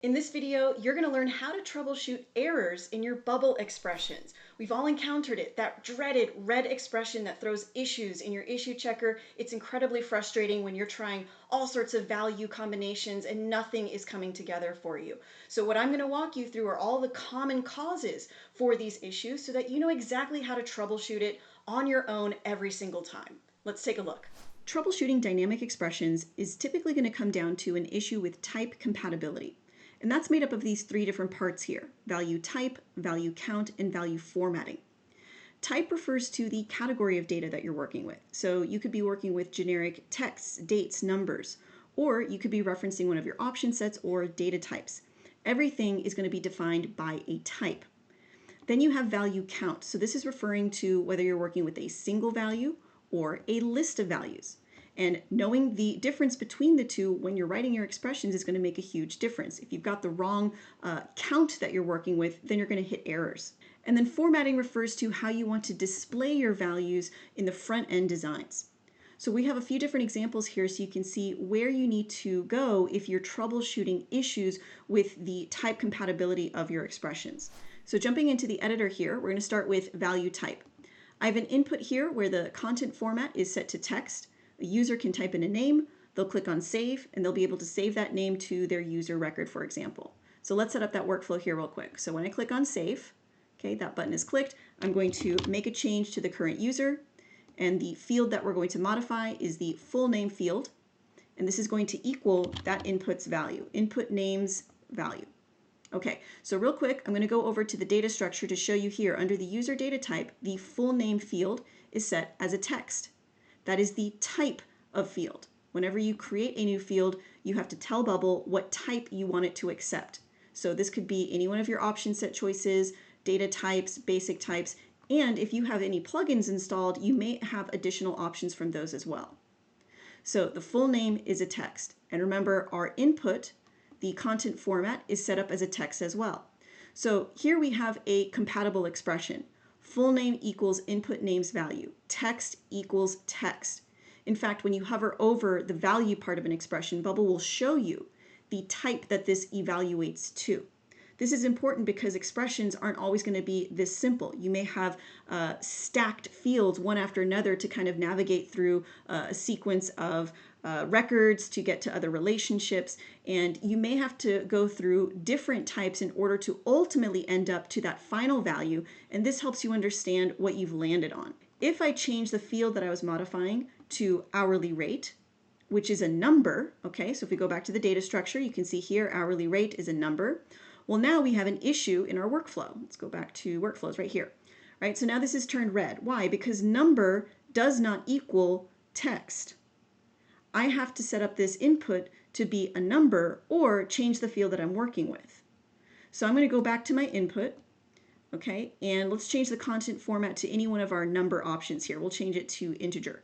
In this video, you're going to learn how to troubleshoot errors in your bubble expressions. We've all encountered it, that dreaded red expression that throws issues in your issue checker. It's incredibly frustrating when you're trying all sorts of value combinations and nothing is coming together for you. So what I'm going to walk you through are all the common causes for these issues so that you know exactly how to troubleshoot it on your own every single time. Let's take a look. Troubleshooting dynamic expressions is typically going to come down to an issue with type compatibility. And that's made up of these three different parts here: value type, value count, and value formatting. Type refers to the category of data that you're working with. So you could be working with generic texts, dates, numbers, or you could be referencing one of your option sets or data types. Everything is going to be defined by a type. Then you have value count. So this is referring to whether you're working with a single value or a list of values. And knowing the difference between the two when you're writing your expressions is going to make a huge difference. If you've got the wrong count that you're working with, then you're going to hit errors. And then formatting refers to how you want to display your values in the front end designs. So we have a few different examples here so you can see where you need to go if you're troubleshooting issues with the type compatibility of your expressions. So jumping into the editor here, we're going to start with value type. I have an input here where the content format is set to text. A user can type in a name, they'll click on save, and they'll be able to save that name to their user record, for example. So let's set up that workflow here real quick. So when I click on save, okay, that button is clicked, I'm going to make a change to the current user, and the field that we're going to modify is the full name field, and this is going to equal that input's value, input name's value. Okay, so real quick, I'm going to go over to the data structure to show you here under the user data type, the full name field is set as a text. That is the type of field. Whenever you create a new field, you have to tell Bubble what type you want it to accept. So this could be any one of your option set choices, data types, basic types, and if you have any plugins installed, you may have additional options from those as well. So the full name is a text. And remember, our input, the content format, is set up as a text as well. So here we have a compatible expression. Full name equals input name's value. Text equals text. In fact, when you hover over the value part of an expression, Bubble will show you the type that this evaluates to. This is important because expressions aren't always going to be this simple. You may have stacked fields one after another to kind of navigate through a sequence of records to get to other relationships, and you may have to go through different types in order to ultimately end up to that final value, and this helps you understand what you've landed on. If I change the field that I was modifying to hourly rate, which is a number, okay, so if we go back to the data structure, you can see here hourly rate is a number. Well, now we have an issue in our workflow. Let's go back to workflows right here. Right, so now this is turned red. Why? Because number does not equal text. I have to set up this input to be a number or change the field that I'm working with. So I'm going to go back to my input, okay, and let's change the content format to any one of our number options here. We'll change it to integer.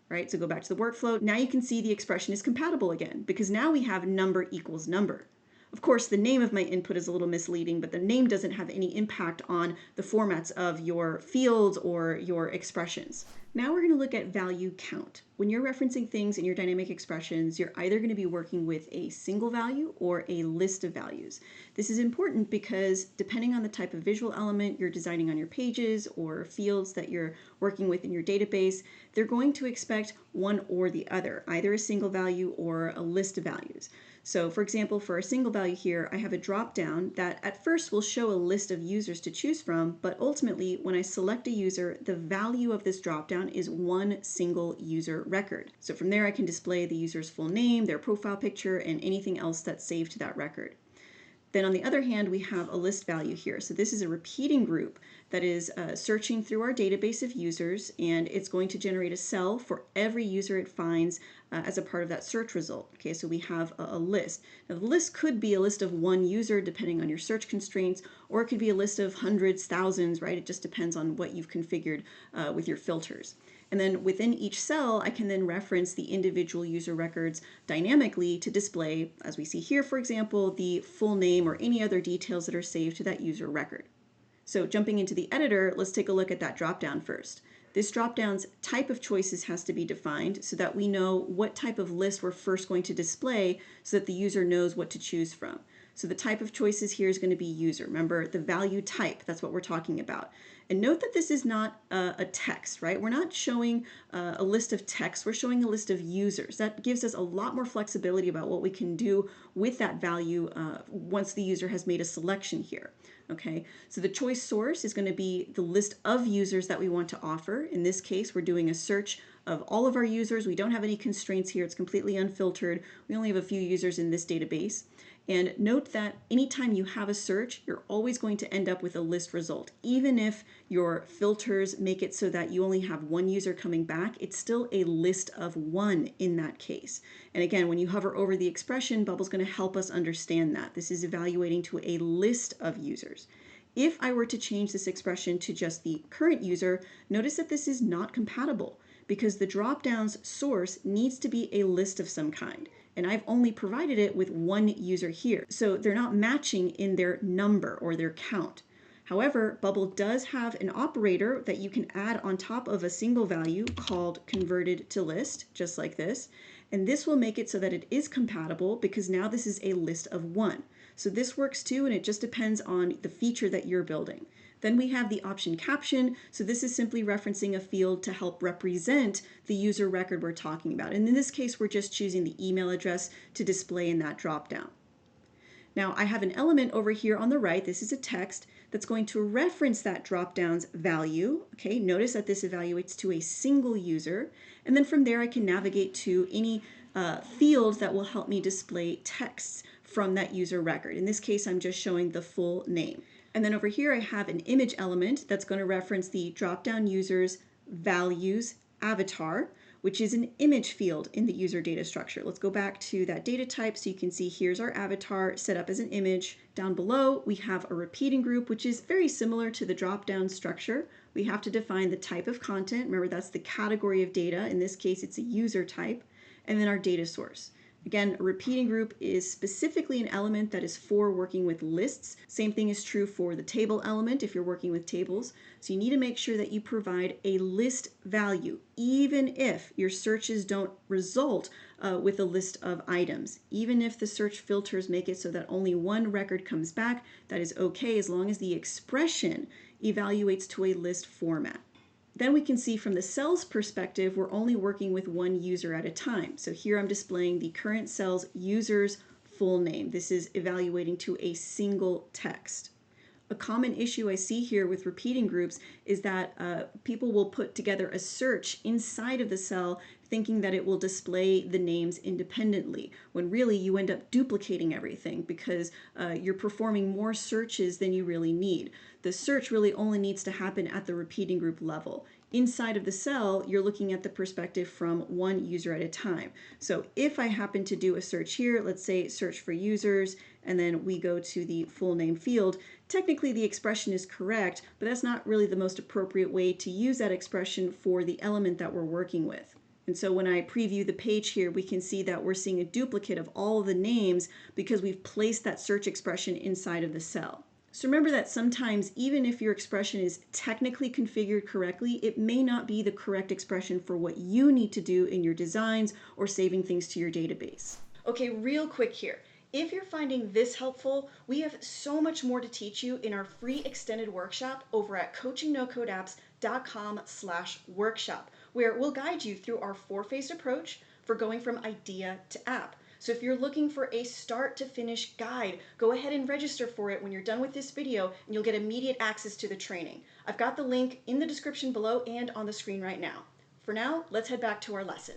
Right, so go back to the workflow. Now you can see the expression is compatible again because now we have number equals number. Of course, the name of my input is a little misleading, but the name doesn't have any impact on the formats of your fields or your expressions. Now we're going to look at value count. When you're referencing things in your dynamic expressions, you're either going to be working with a single value or a list of values. This is important because depending on the type of visual element you're designing on your pages or fields that you're working with in your database, they're going to expect one or the other, either a single value or a list of values. So for example, for a single value here, I have a drop down that at first will show a list of users to choose from, but ultimately when I select a user, the value of this drop down is one single user record. So from there I can display the user's full name, their profile picture, and anything else that's saved to that record. Then on the other hand, we have a list value here. So this is a repeating group that is searching through our database of users, and it's going to generate a cell for every user it finds as a part of that search result. Okay, so we have a list. Now the list could be a list of one user depending on your search constraints, or it could be a list of hundreds, thousands, right? It just depends on what you've configured with your filters. And then within each cell, I can then reference the individual user records dynamically to display, as we see here, for example, the full name or any other details that are saved to that user record. So jumping into the editor, let's take a look at that dropdown first. This dropdown's type of choices has to be defined so that we know what type of list we're first going to display so that the user knows what to choose from. So the type of choices here is going to be user. Remember the value type, that's what we're talking about. And note that this is not a text, right? We're not showing a list of text, we're showing a list of users. That gives us a lot more flexibility about what we can do with that value once the user has made a selection here. Okay, so the choice source is going to be the list of users that we want to offer. In this case, we're doing a search of all of our users. We don't have any constraints here. It's completely unfiltered. We only have a few users in this database. And note that anytime you have a search, you're always going to end up with a list result. Even if your filters make it so that you only have one user coming back, it's still a list of one in that case. And again, when you hover over the expression, Bubble's going to help us understand that. This is evaluating to a list of users. If I were to change this expression to just the current user, notice that this is not compatible because the drop-down's source needs to be a list of some kind. And I've only provided it with one user here. So they're not matching in their number or their count. However, Bubble does have an operator that you can add on top of a single value called converted to list, just like this. And this will make it so that it is compatible because now this is a list of one. So this works too, and it just depends on the feature that you're building. Then we have the option caption. So this is simply referencing a field to help represent the user record we're talking about. And in this case, we're just choosing the email address to display in that dropdown. Now I have an element over here on the right. This is a text that's going to reference that dropdown's value. Okay, notice that this evaluates to a single user. And then from there, I can navigate to any fields that will help me display texts from that user record. In this case, I'm just showing the full name. And then over here, I have an image element that's going to reference the drop-down user's values avatar, which is an image field in the user data structure. Let's go back to that data type so you can see here's our avatar set up as an image. Down below, we have a repeating group, which is very similar to the drop-down structure. We have to define the type of content. Remember, that's the category of data. In this case, it's a user type. And then our data source. Again, a repeating group is specifically an element that is for working with lists. Same thing is true for the table element if you're working with tables. So you need to make sure that you provide a list value, even if your searches don't result with a list of items. Even if the search filters make it so that only one record comes back, that is okay as long as the expression evaluates to a list format. Then we can see from the cell's perspective, we're only working with one user at a time. So here I'm displaying the current cell's user's full name. This is evaluating to a single text. A common issue I see here with repeating groups is that people will put together a search inside of the cell thinking that it will display the names independently, when really you end up duplicating everything because you're performing more searches than you really need. The search really only needs to happen at the repeating group level. Inside of the cell, you're looking at the perspective from one user at a time. So if I happen to do a search here, let's say search for users, and then we go to the full name field, technically the expression is correct, but that's not really the most appropriate way to use that expression for the element that we're working with. And so when I preview the page here, we can see that we're seeing a duplicate of all of the names because we've placed that search expression inside of the cell. So remember that sometimes even if your expression is technically configured correctly, it may not be the correct expression for what you need to do in your designs or saving things to your database. Okay, real quick here. If you're finding this helpful, we have so much more to teach you in our free extended workshop over at coachingnocodeapps.com/workshop, where we'll guide you through our 4-phased approach for going from idea to app. So if you're looking for a start to finish guide, go ahead and register for it when you're done with this video and you'll get immediate access to the training. I've got the link in the description below and on the screen right now. For now, let's head back to our lesson.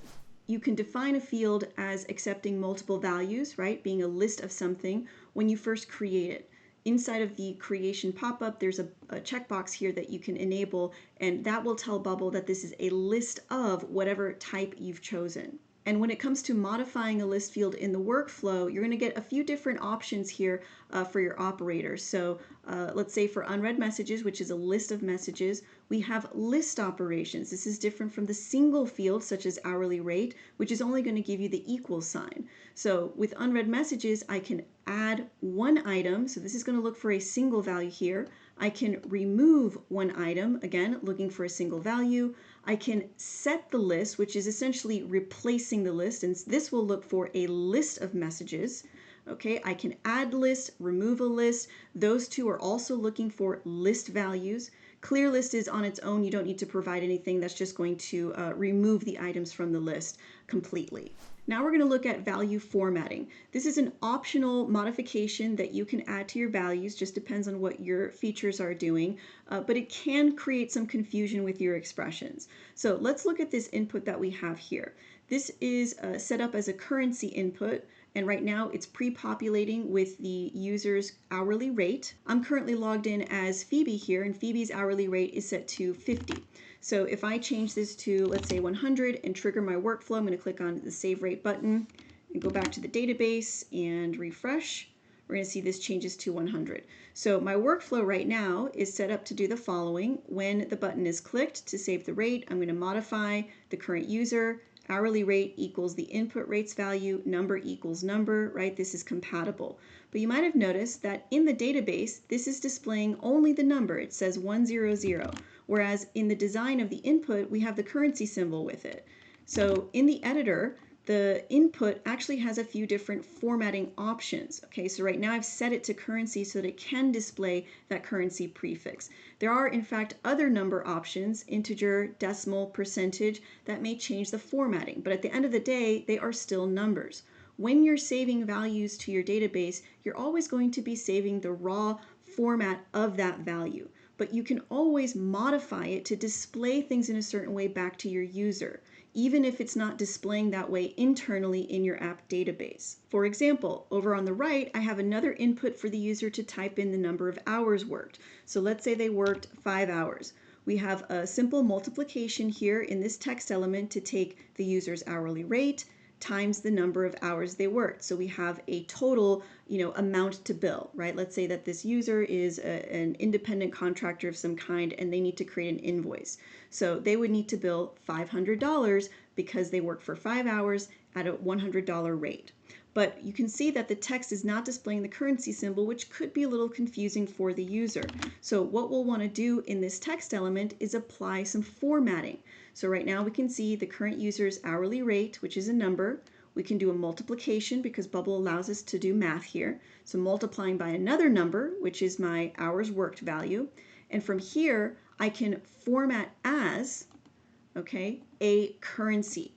You can define a field as accepting multiple values, right? Being a list of something when you first create it. Inside of the creation pop-up, there's a checkbox here that you can enable, and that will tell Bubble that this is a list of whatever type you've chosen. And when it comes to modifying a list field in the workflow, you're going to get a few different options here for your operator. So let's say for unread messages, which is a list of messages, we have list operations. This is different from the single field, such as hourly rate, which is only going to give you the equal sign. So with unread messages, I can add one item. So this is going to look for a single value here. I can remove one item, again, looking for a single value. I can set the list, which is essentially replacing the list, and this will look for a list of messages. Okay, I can add list, remove a list. Those two are also looking for list values. Clear list is on its own. You don't need to provide anything. That's just going to remove the items from the list completely. Now we're going to look at value formatting. This is an optional modification that you can add to your values, just depends on what your features are doing, but it can create some confusion with your expressions. So let's look at this input that we have here. This is set up as a currency input, and right now it's pre-populating with the user's hourly rate. I'm currently logged in as Phoebe here, and Phoebe's hourly rate is set to 50. So if I change this to, let's say, 100 and trigger my workflow, I'm going to click on the Save Rate button and go back to the database and refresh. We're going to see this changes to 100. So my workflow right now is set up to do the following. When the button is clicked to save the rate, I'm going to modify the current user. Hourly rate equals the input rates value, number equals number, right? This is compatible. But you might have noticed that in the database, this is displaying only the number. It says 100, whereas in the design of the input, we have the currency symbol with it. So in the editor, the input actually has a few different formatting options. Okay, so right now I've set it to currency so that it can display that currency prefix. There are, in fact, other number options, integer, decimal, percentage, that may change the formatting. But at the end of the day, they are still numbers. When you're saving values to your database, you're always going to be saving the raw format of that value. But you can always modify it to display things in a certain way back to your user, even if it's not displaying that way internally in your app database. For example, over on the right, I have another input for the user to type in the number of hours worked. So let's say they worked 5 hours. We have a simple multiplication here in this text element to take the user's hourly rate times the number of hours they worked. So we have a total, amount to bill, right? Let's say that this user is an independent contractor of some kind and they need to create an invoice. So they would need to bill $500 because they worked for 5 hours at a $100 rate. But you can see that the text is not displaying the currency symbol, which could be a little confusing for the user. So what we'll want to do in this text element is apply some formatting. So right now we can see the current user's hourly rate, which is a number. We can do a multiplication because Bubble allows us to do math here. So multiplying by another number, which is my hours worked value. And from here, I can format as, okay, a currency,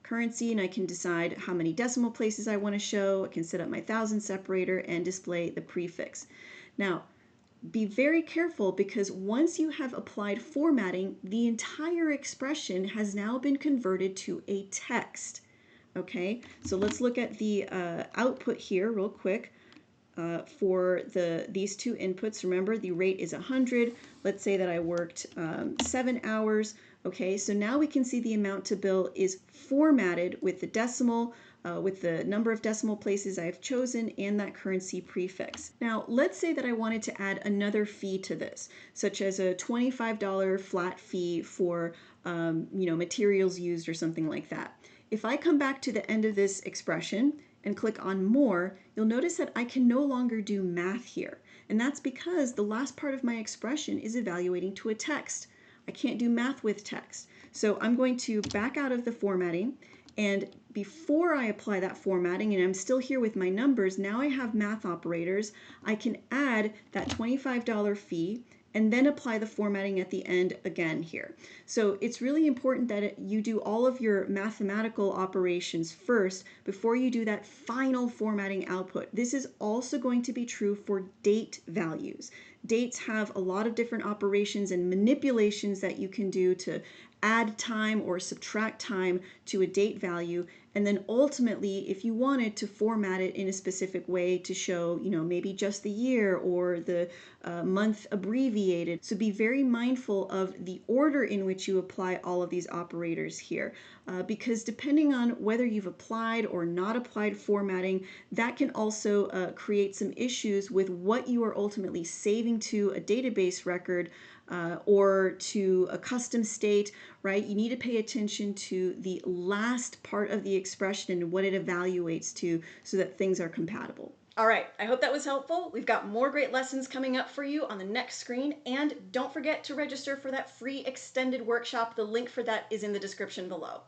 and I can decide how many decimal places I want to show. I can set up my thousand separator and display the prefix. Now, be very careful because once you have applied formatting, the entire expression has now been converted to a text. Okay, so let's look at the output here real quick. For these two inputs, remember the rate is 100. Let's say that I worked 7 hours. Okay, so now we can see the amount to bill is formatted with the decimal, with the number of decimal places I've chosen and that currency prefix. Now, let's say that I wanted to add another fee to this, such as a $25 flat fee for materials used or something like that. If I come back to the end of this expression and click on More, you'll notice that I can no longer do math here. And that's because the last part of my expression is evaluating to a text. I can't do math with text. So I'm going to back out of the formatting, and before I apply that formatting, and I'm still here with my numbers, now I have math operators. I can add that $25 fee and then apply the formatting at the end again here. So it's really important that you do all of your mathematical operations first before you do that final formatting output. This is also going to be true for date values. Dates have a lot of different operations and manipulations that you can do to add time or subtract time to a date value. And then ultimately, if you wanted to format it in a specific way to show, maybe just the year or the month abbreviated. So be very mindful of the order in which you apply all of these operators here, because depending on whether you've applied or not applied formatting, that can also create some issues with what you are ultimately saving to a database record or to a custom state, right? You need to pay attention to the last part of the expression and what it evaluates to so that things are compatible. All right, I hope that was helpful. We've got more great lessons coming up for you on the next screen, and don't forget to register for that free extended workshop. The link for that is in the description below.